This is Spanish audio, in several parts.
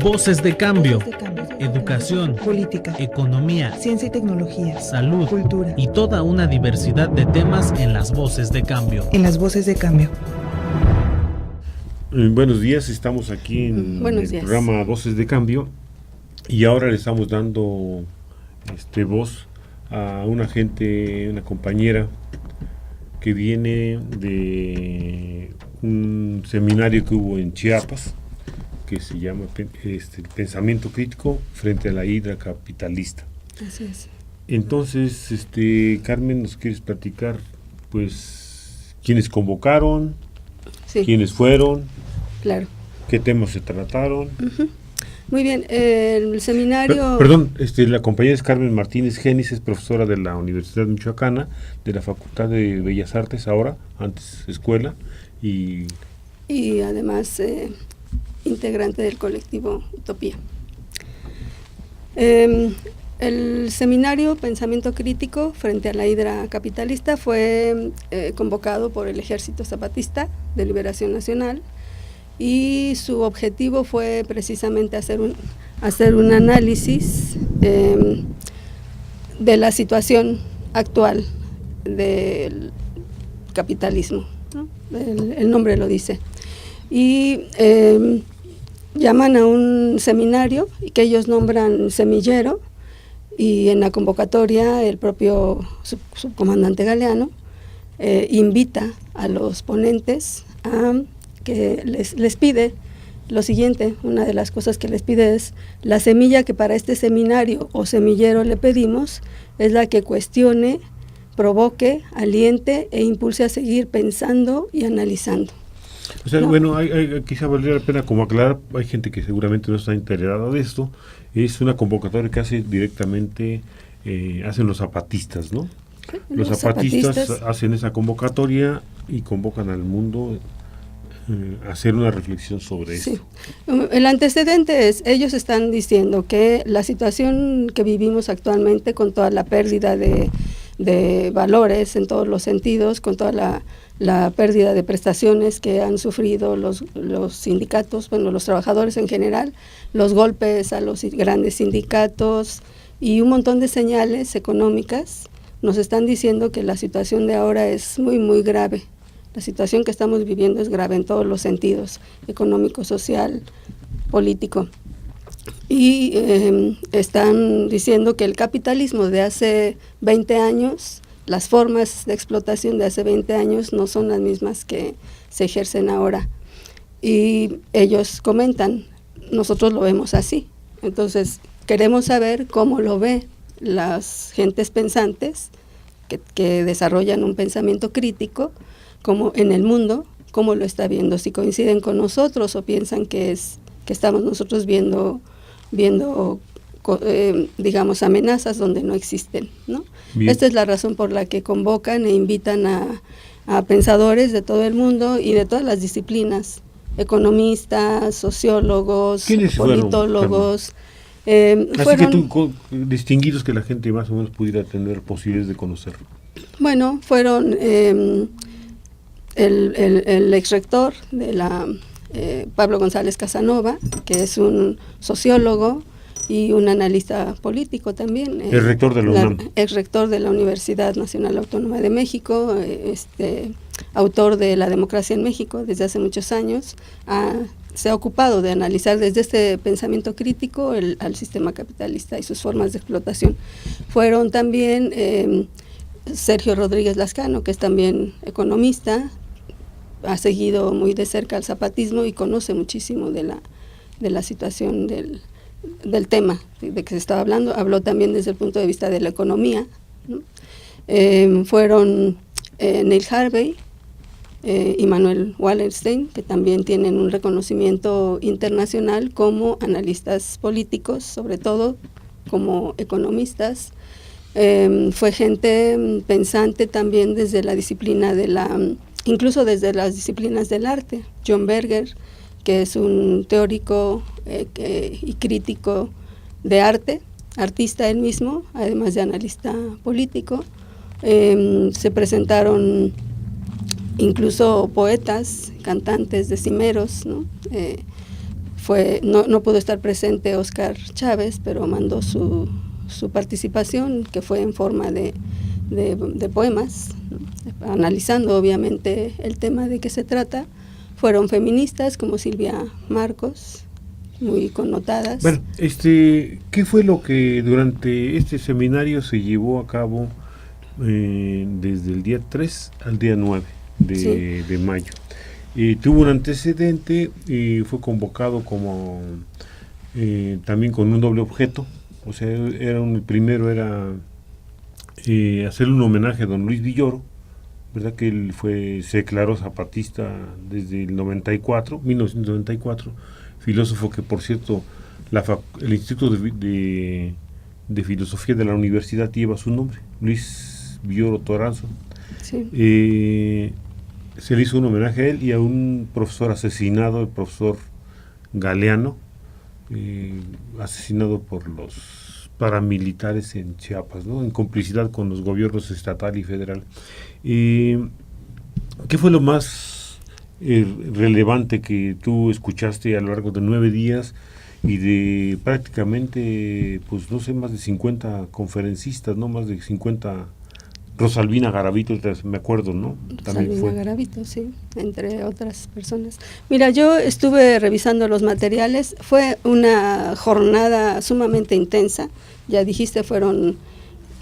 Voces de Cambio, educación, política, economía, ciencia y tecnología, salud, cultura y toda una diversidad de temas en las Voces de Cambio. En las Voces de Cambio. Buenos días, estamos aquí en el programa Voces de Cambio y ahora le estamos dando voz a una compañera que viene de un seminario que hubo en Chiapas que se llama Pensamiento Crítico frente a la Hidra Capitalista. Así es. Entonces, Carmen, ¿nos quieres platicar, pues, quiénes convocaron? Sí. ¿Quiénes fueron? Claro. ¿Qué temas se trataron? Uh-huh. Muy bien, el seminario... La compañera es Carmen Martínez Genis, es profesora de la Universidad Michoacana, de la Facultad de Bellas Artes ahora, antes escuela, y además integrante del colectivo Utopía. El seminario Pensamiento Crítico frente a la Hidra Capitalista fue convocado por el Ejército Zapatista de Liberación Nacional y su objetivo fue precisamente hacer un análisis de la situación actual del capitalismo, ¿no? El nombre lo dice. Y llaman a un seminario que ellos nombran semillero, y en la convocatoria el propio subcomandante Galeano invita a los ponentes a que les pide lo siguiente. Una de las cosas que les pide es: la semilla que para este seminario o semillero le pedimos es la que cuestione, provoque, aliente e impulse a seguir pensando y analizando. O sea, ¿no? Bueno, quizá valdría la pena como aclarar, hay gente que seguramente no está enterada de esto, es una convocatoria que hace directamente, hacen los zapatistas, ¿no? Sí, los zapatistas hacen esa convocatoria y convocan al mundo a hacer una reflexión sobre sí. esto. El antecedente es, ellos están diciendo que la situación que vivimos actualmente, con toda la pérdida de valores en todos los sentidos, con toda la pérdida de prestaciones que han sufrido los sindicatos, bueno, los trabajadores en general, los golpes a los grandes sindicatos y un montón de señales económicas, nos están diciendo que la situación de ahora es muy, muy grave. La situación que estamos viviendo es grave en todos los sentidos: económico, social, político. Y están diciendo que el capitalismo de hace 20 años, las formas de explotación de hace 20 años no son las mismas que se ejercen ahora. Y ellos comentan, nosotros lo vemos así. Entonces, queremos saber cómo lo ve las gentes pensantes que desarrollan un pensamiento crítico, como en el mundo, cómo lo está viendo, si coinciden con nosotros o piensan que estamos nosotros viendo digamos, amenazas donde no existen, ¿no? Bien. Esta es la razón por la que convocan e invitan a pensadores de todo el mundo y de todas las disciplinas: economistas, sociólogos, politólogos. Así que tú, distinguidos, que la gente más o menos pudiera tener posibilidades de conocer. Bueno, fueron el exrector de la Pablo González Casanova, que es un sociólogo y un analista político también. El rector de la UNAM. Exrector de la Universidad Nacional Autónoma de México, autor de La Democracia en México desde hace muchos años. Se ha ocupado de analizar desde este pensamiento crítico al sistema capitalista y sus formas de explotación. Fueron también Sergio Rodríguez Lascano, que es también economista, ha seguido muy de cerca el zapatismo y conoce muchísimo de la situación del tema de que se estaba hablando. Habló también desde el punto de vista de la economía, ¿no? Fueron Neil Harvey y Manuel Wallerstein, que también tienen un reconocimiento internacional como analistas políticos, sobre todo como economistas. Fue gente pensante también desde la disciplina incluso desde las disciplinas del arte. John Berger, que es un teórico y crítico de arte, artista él mismo, además de analista político. Se presentaron incluso poetas, cantantes, decimeros, ¿no? no pudo estar presente Óscar Chávez, pero mandó su participación, que fue en forma de poemas, analizando obviamente el tema de qué se trata. Fueron feministas como Silvia Marcos, muy connotadas. Bueno, ¿qué fue lo que durante este seminario se llevó a cabo desde el día 3 al día 9 de mayo? Tuvo un antecedente y fue convocado como también con un doble objeto. O sea, el primero era hacerle un homenaje a don Luis Villoro, ¿verdad? Que él se declaró zapatista desde el 1994, filósofo que, por cierto, el Instituto de Filosofía de la Universidad lleva su nombre, Luis Villoro Toranzo. Sí. Se le hizo un homenaje a él y a un profesor asesinado, el profesor Galeano, asesinado por los paramilitares en Chiapas, ¿no? En complicidad con los gobiernos estatal y federal. ¿Qué fue lo más relevante que tú escuchaste a lo largo de 9 días y de prácticamente, pues no sé, más de 50 conferencistas, ¿no? Más de 50... Rosalvina Garavito, me acuerdo, ¿no? También Rosalvina Garavito, sí, entre otras personas. Mira, yo estuve revisando los materiales, fue una jornada sumamente intensa, ya dijiste, fueron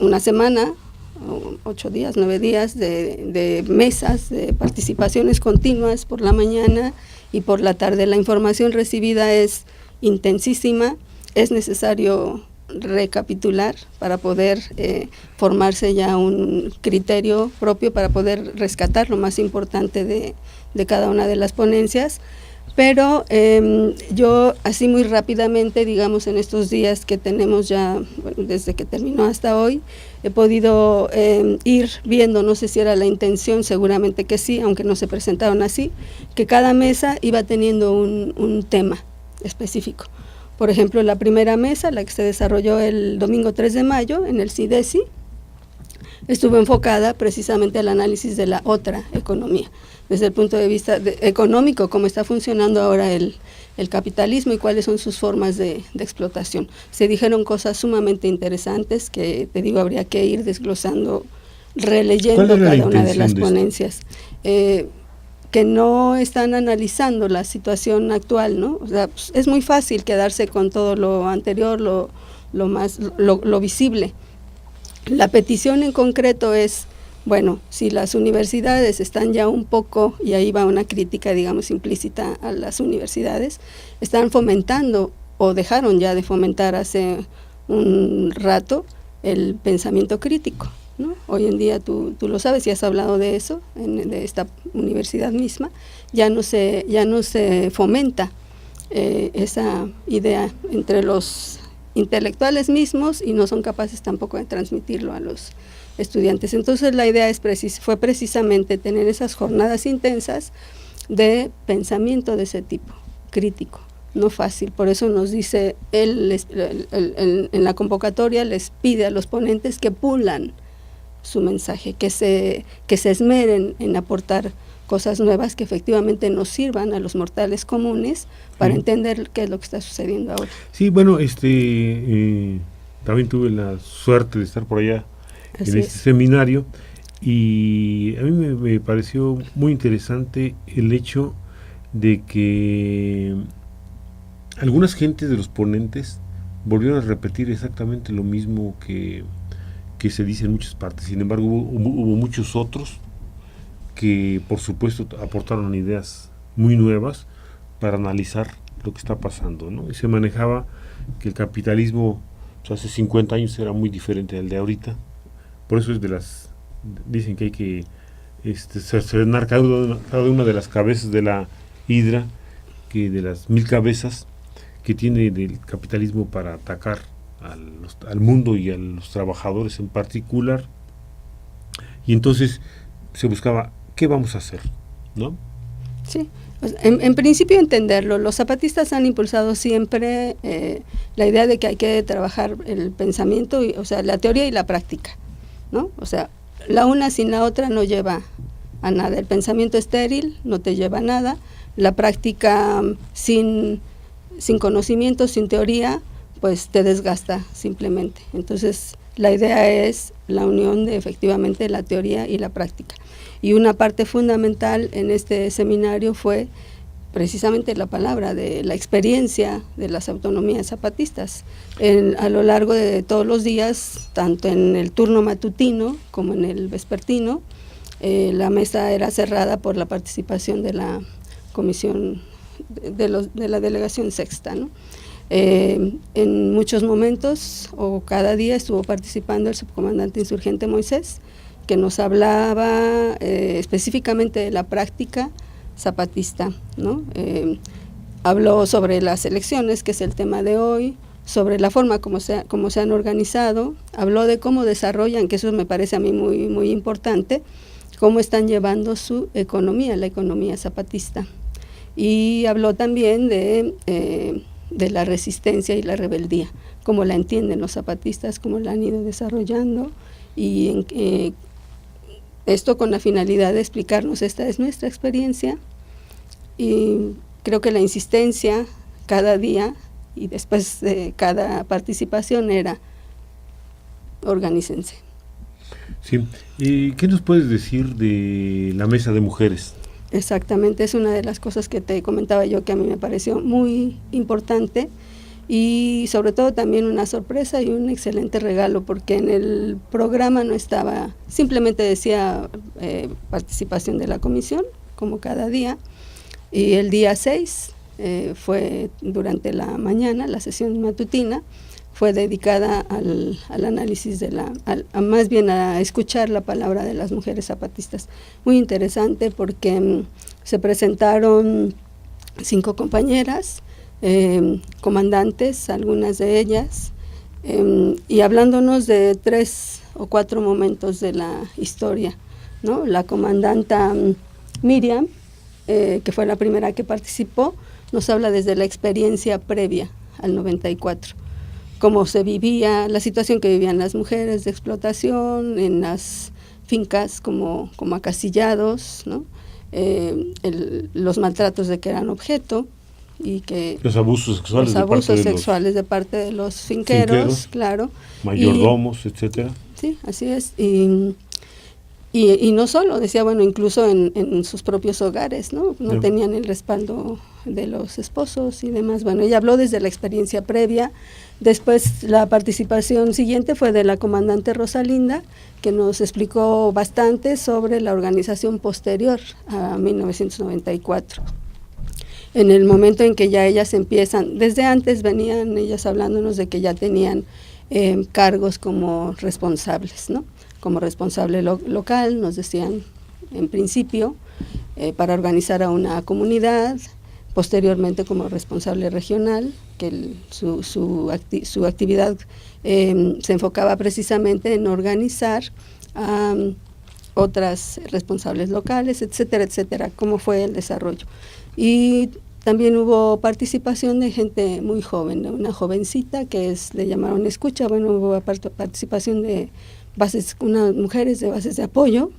una semana, 8 días, 9 días de mesas, de participaciones continuas por la mañana y por la tarde. La información recibida es intensísima, es necesario recapitular para poder formarse ya un criterio propio para poder rescatar lo más importante de cada una de las ponencias, pero yo así muy rápidamente, digamos en estos días que tenemos ya, bueno, desde que terminó hasta hoy, he podido ir viendo, no sé si era la intención, seguramente que sí, aunque no se presentaron así, que cada mesa iba teniendo un tema específico. Por ejemplo, la primera mesa, la que se desarrolló el domingo 3 de mayo en el CIDESI, estuvo enfocada precisamente al análisis de la otra economía, desde el punto de vista económico, cómo está funcionando ahora el capitalismo y cuáles son sus formas de explotación. Se dijeron cosas sumamente interesantes que, te digo, habría que ir desglosando, releyendo cada una de las ponencias. Que no están analizando la situación actual, ¿no? O sea, pues, es muy fácil quedarse con todo lo anterior, lo visible. La petición en concreto es, bueno, si las universidades están ya un poco, y ahí va una crítica, digamos, implícita a las universidades, están fomentando o dejaron ya de fomentar hace un rato el pensamiento crítico, ¿no? Hoy en día tú lo sabes y has hablado de eso, de esta universidad misma, ya no se fomenta esa idea entre los intelectuales mismos y no son capaces tampoco de transmitirlo a los estudiantes. Entonces la idea fue precisamente tener esas jornadas intensas de pensamiento de ese tipo, crítico, no fácil. Por eso nos dice él en la convocatoria, les pide a los ponentes que pulan su mensaje, que se esmeren en aportar cosas nuevas que efectivamente nos sirvan a los mortales comunes para entender qué es lo que está sucediendo ahora. Sí, bueno, también tuve la suerte de estar por allá en este seminario y a mí me pareció muy interesante el hecho de que algunas gentes de los ponentes volvieron a repetir exactamente lo mismo que se dice en muchas partes. Sin embargo, hubo muchos otros que, por supuesto, aportaron ideas muy nuevas para analizar lo que está pasando, ¿no? Y se manejaba que el capitalismo, pues, hace 50 años era muy diferente al de ahorita. Por eso dicen que hay que cercenar cada una de las cabezas de la hidra, que de las 1000 cabezas que tiene del capitalismo para atacar al mundo y a los trabajadores en particular. Y entonces se buscaba, ¿qué vamos a hacer? ¿No? Sí, pues en principio entenderlo. Los zapatistas han impulsado siempre la idea de que hay que trabajar el pensamiento, o sea, la teoría y la práctica, ¿no? O sea, la una sin la otra no lleva a nada. El pensamiento estéril no te lleva a nada. La práctica sin sin conocimiento, sin teoría, pues te desgasta simplemente. Entonces, la idea es la unión de efectivamente la teoría y la práctica. Y una parte fundamental en este seminario fue precisamente la palabra de la experiencia de las autonomías zapatistas. A lo largo de todos los días, tanto en el turno matutino como en el vespertino, la mesa era cerrada por la participación de la comisión de la delegación sexta, ¿no? En muchos momentos o cada día estuvo participando el subcomandante insurgente Moisés, que nos hablaba específicamente de la práctica zapatista, ¿no? Habló sobre las elecciones, que es el tema de hoy, sobre la forma como se han organizado, habló de cómo desarrollan, que eso me parece a mí muy, muy importante, cómo están llevando su economía, la economía zapatista. Y habló también de la resistencia y la rebeldía, cómo la entienden los zapatistas, cómo la han ido desarrollando, y esto con la finalidad de explicarnos, esta es nuestra experiencia, y creo que la insistencia cada día y después de cada participación era organícense. Sí. ¿Qué nos puedes decir de la mesa de mujeres? Exactamente, es una de las cosas que te comentaba yo que a mí me pareció muy importante y sobre todo también una sorpresa y un excelente regalo, porque en el programa no estaba, simplemente decía participación de la comisión, como cada día, y el día 6 fue durante la mañana, la sesión matutina, fue dedicada al análisis más bien a escuchar la palabra de las mujeres zapatistas. Muy interesante porque se presentaron 5 compañeras, comandantes, algunas de ellas, y hablándonos de 3 o 4 momentos de la historia, ¿no? La comandanta Miriam, que fue la primera que participó, nos habla desde la experiencia previa al 94. Cómo se vivía, la situación que vivían las mujeres de explotación en las fincas como acasillados, ¿no? Los maltratos de que eran objeto y que los abusos sexuales de parte de los finqueros, claro, mayordomos, etcétera. Sí, así es. Y no solo, decía, bueno, incluso en sus propios hogares, ¿no? No tenían el respaldo de los esposos y demás. Bueno, ella habló desde la experiencia previa. Después la participación siguiente fue de la comandante Rosalinda, que nos explicó bastante sobre la organización posterior a 1994. En el momento en que ya ellas empiezan, desde antes venían ellas hablándonos de que ya tenían cargos como responsables, ¿no? Como responsable local, nos decían en principio, para organizar a una comunidad, posteriormente como responsable regional, que su actividad se enfocaba precisamente en organizar a otras responsables locales, etcétera, etcétera, cómo fue el desarrollo. Y también hubo participación de gente muy joven, ¿no? Una jovencita que le llamaron escucha, bueno, hubo participación de unas mujeres de bases de apoyo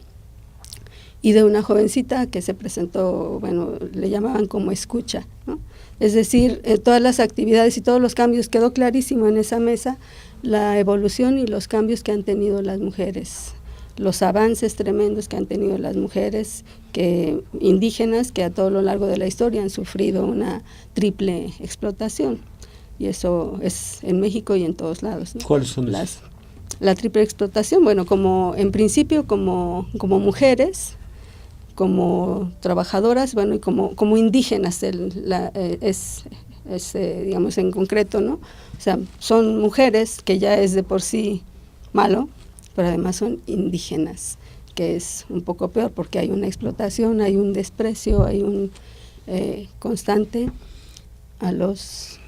y de una jovencita que se presentó, bueno, le llamaban como escucha, ¿no? Es decir, todas las actividades y todos los cambios, quedó clarísimo en esa mesa la evolución y los cambios que han tenido las mujeres, los avances tremendos que han tenido las mujeres indígenas que a todo lo largo de la historia han sufrido una triple explotación, y eso es en México y en todos lados, ¿no? ¿Cuáles son esas? La triple explotación, bueno, en principio como mujeres, como trabajadoras, bueno, y como indígenas, digamos en concreto, ¿no? O sea, son mujeres, que ya es de por sí malo, pero además son indígenas, que es un poco peor porque hay una explotación, hay un desprecio, hay un constante a los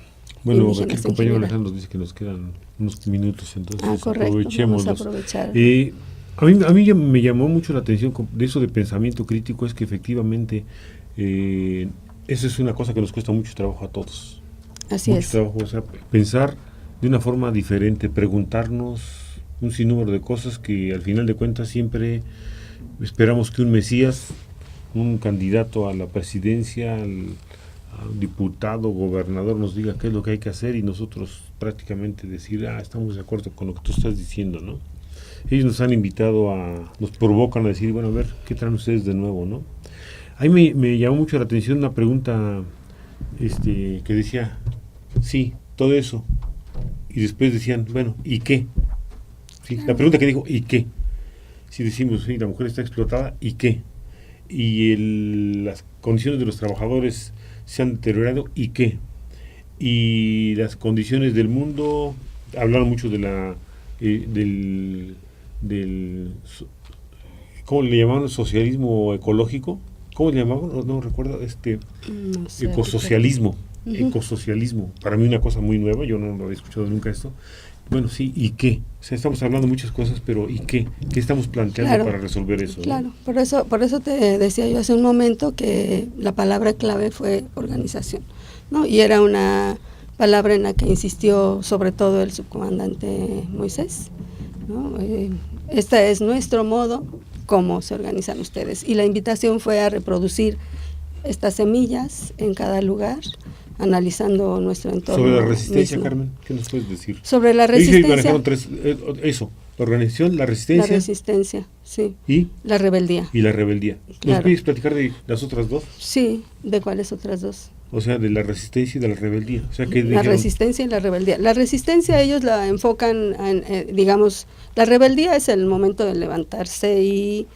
indígenas. Bueno, aquí el compañero Alejandro nos dice que nos quedan unos minutos, entonces correcto, aprovechémoslos. vamos a aprovechar. A mí me llamó mucho la atención de eso de pensamiento crítico, es que efectivamente eso es una cosa que nos cuesta mucho trabajo a todos. Así mucho es. Trabajo, o sea, pensar de una forma diferente, preguntarnos un sinnúmero de cosas que al final de cuentas siempre esperamos que un Mesías, un candidato a la presidencia, un diputado, gobernador nos diga qué es lo que hay que hacer y nosotros prácticamente decir, estamos de acuerdo con lo que tú estás diciendo, ¿no? Ellos nos han invitado nos provocan a decir, bueno, a ver, ¿qué traen ustedes de nuevo, no? Ahí me llamó mucho la atención una pregunta que decía, sí, todo eso, y después decían, bueno, ¿y qué? Sí, la pregunta que dijo, ¿y qué? Si decimos, sí, la mujer está explotada, ¿y qué? Y las condiciones de los trabajadores se han deteriorado, ¿y qué? Y las condiciones del mundo, hablaron mucho de del ¿cómo le llamaban? Socialismo ecológico, ¿cómo le llamaban? No recuerdo, no sé, ecosocialismo, ecosocialismo, para mí una cosa muy nueva, yo no lo había escuchado nunca esto. Bueno, sí, ¿y qué? O sea, estamos hablando de muchas cosas, pero ¿y qué? ¿Qué estamos planteando para resolver eso? Claro, ¿no? por eso te decía yo hace un momento que la palabra clave fue organización, ¿no? Y era una palabra en la que insistió sobre todo el subcomandante Moisés, ¿no? Este es nuestro modo, cómo se organizan ustedes. Y la invitación fue a reproducir estas semillas en cada lugar, analizando nuestro entorno. Sobre la resistencia, mismo. Carmen, ¿qué nos puedes decir? Sobre la resistencia. Eso, la organización, la resistencia. La resistencia, sí. ¿Y? La rebeldía. Y la rebeldía. Claro. ¿Nos puedes platicar de las otras dos? Sí, ¿de cuáles otras dos? O sea, de la resistencia y de la rebeldía. O sea, la resistencia y la rebeldía. La resistencia ellos la enfocan, digamos, la rebeldía es el momento de levantarse y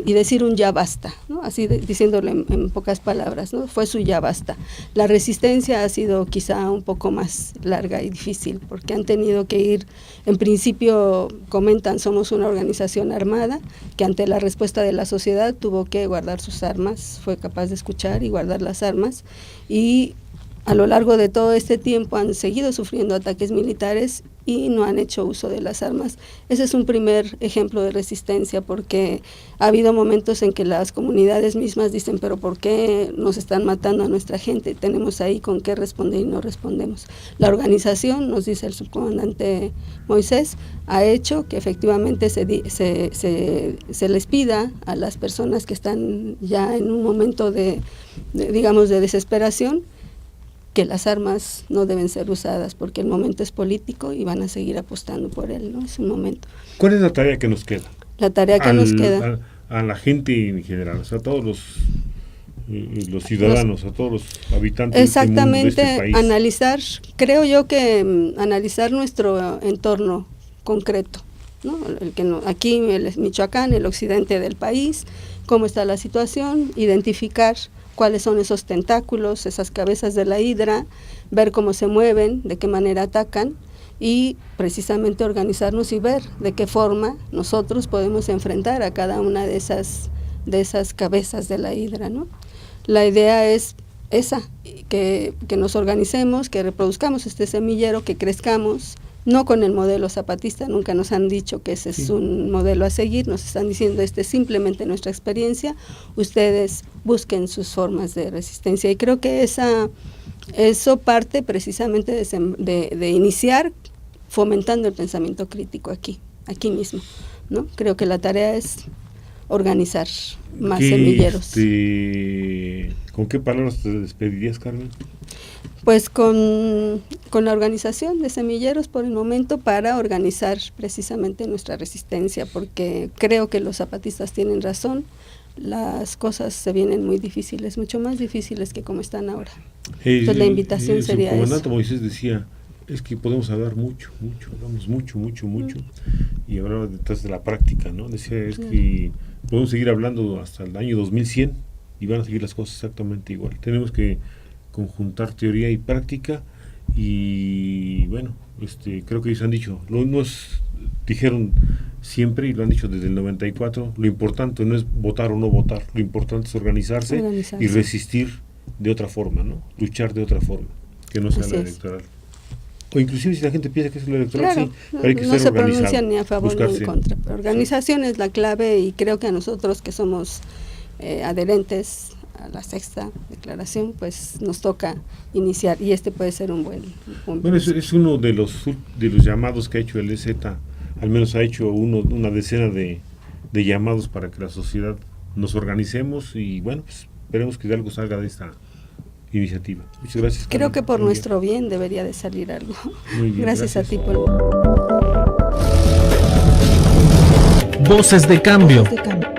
decir un ya basta, ¿no? Así diciéndolo en pocas palabras, ¿no? Fue su ya basta. La resistencia ha sido quizá un poco más larga y difícil, porque han tenido que ir, en principio comentan, somos una organización armada, que ante la respuesta de la sociedad tuvo que guardar sus armas, fue capaz de escuchar y guardar las armas, y a lo largo de todo este tiempo han seguido sufriendo ataques militares y no han hecho uso de las armas. Ese es un primer ejemplo de resistencia, porque ha habido momentos en que las comunidades mismas dicen, pero ¿por qué nos están matando a nuestra gente? Tenemos ahí con qué responder y no respondemos. La organización, nos dice el subcomandante Moisés, ha hecho que efectivamente se les pida a las personas que están ya en un momento de desesperación, que las armas no deben ser usadas porque el momento es político y van a seguir apostando por él, ¿no? Es un momento. ¿Cuál es la tarea que nos queda? La tarea que nos queda. A la gente en general, o sea, a todos los ciudadanos, a todos los habitantes exactamente, de este país. Analizar, creo yo que analizar nuestro entorno concreto, ¿no? Aquí el Michoacán, el occidente del país, cómo está la situación, identificar cuáles son esos tentáculos, esas cabezas de la hidra, ver cómo se mueven, de qué manera atacan y precisamente organizarnos y ver de qué forma nosotros podemos enfrentar a cada una de esas cabezas de la hidra, ¿no? La idea es esa, que nos organicemos, que reproduzcamos este semillero, que crezcamos, no con el modelo zapatista, nunca nos han dicho que ese es un modelo a seguir, nos están diciendo este es simplemente nuestra experiencia, ustedes busquen sus formas de resistencia, y creo que eso parte precisamente de iniciar fomentando el pensamiento crítico aquí mismo, ¿no? Creo que la tarea es organizar más semilleros. ¿Con qué palabras te despedirías, Carmen? Pues con la organización de semilleros por el momento, para organizar precisamente nuestra resistencia, porque creo que los zapatistas tienen razón, las cosas se vienen muy difíciles, mucho más difíciles que como están ahora. Entonces la invitación sería esa. El comandante Moisés decía, es que podemos hablar hablamos mucho, y ahora detrás de la práctica, ¿no? Decía, es que podemos seguir hablando hasta el año 2100 y van a seguir las cosas exactamente igual. Tenemos que conjuntar teoría y práctica, y bueno, creo que ellos han dicho, nos dijeron siempre y lo han dicho desde el 94, lo importante no es votar o no votar, lo importante es organizarse. Y resistir de otra forma, ¿no? Luchar de otra forma, que no sea la electoral. O inclusive si la gente piensa que es la electoral, claro, sí, pero hay que no ser se organizado, pronuncian ni a favor ni en contra. Pero organización es la clave, y creo que a nosotros que somos adherentes a la sexta declaración, pues nos toca iniciar, y puede ser un buen bueno, es uno de los llamados que ha hecho el EZ, al menos ha hecho una decena de llamados para que la sociedad nos organicemos, y bueno, pues esperemos que de algo salga de iniciativa. Muchas gracias. Creo que por nuestro bien debería de salir algo. Muy bien, gracias a ti por... Voces de cambio. Voces de cambio.